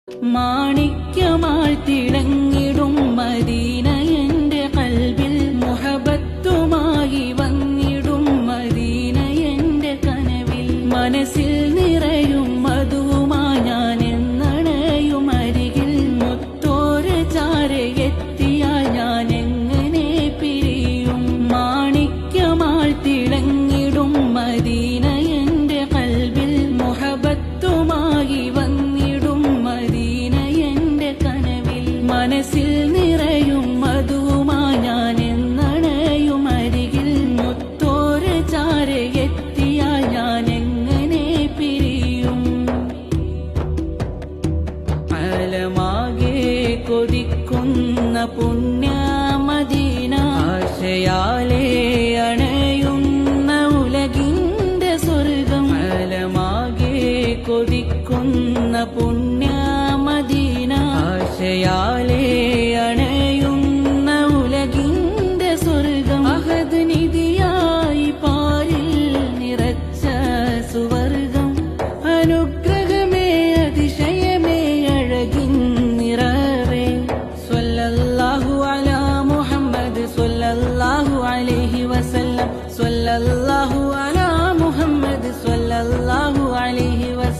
മാണിക്യമാൾ തിളങ്ങിടും Medina എന്റെ കൽബിൽ മുഹബത്തുമായി വന്നിടും മദീന എന്റെ കനവിൽ മനസ്സിൽ നിറയും മധുവുമായി ഞാൻ എന്നണയും അരികിൽ മുത്തോര ചാരയെത്തിയാൽ ഞാൻ എങ്ങനെ പിരിയും മാണിക്യമാൾ തിളങ്ങിടും മദീന എന്റെ കൽബിൽ മുഹബത്തുമായി വന്നിടും മദീന എന്റെ കനവിൽ മനസ്സിൽ നിറയും മധുവുമായി ഞാൻ എന്നണയും അരികിൽ മുത്തോര ചാരയെത്തിയാൽ ഞാൻ എങ്ങനെ പിരിയും അലമാകെ കൊതിക്കുന്ന പുണ്യ മദീന ആശയാലേ അണയുന്ന ഉലകിന്റെ സ്വർഗം അലമാകെ കൊതിക്കുന്ന പുണ്യ മദീന ആശയാലേ അണയുന്ന ഉലകിന്റെ സ്വർഗം അഹദ് നിധിയായി പാരിൽ നിറച്ച സുവർഗം അനുഗ്രഹമേ അതിശയമേ അഴകിൻ നിറവേ സ്വല്ലല്ലാഹു അലാ മുഹമ്മദ് സ്വല്ലല്ലാഹു അലൈഹി വസല്ലം സ്വല്ലല്ലാഹു അലാ മുഹമ്മദ് സ്വല്ലല്ലാഹു അലൈഹി വസല്ലം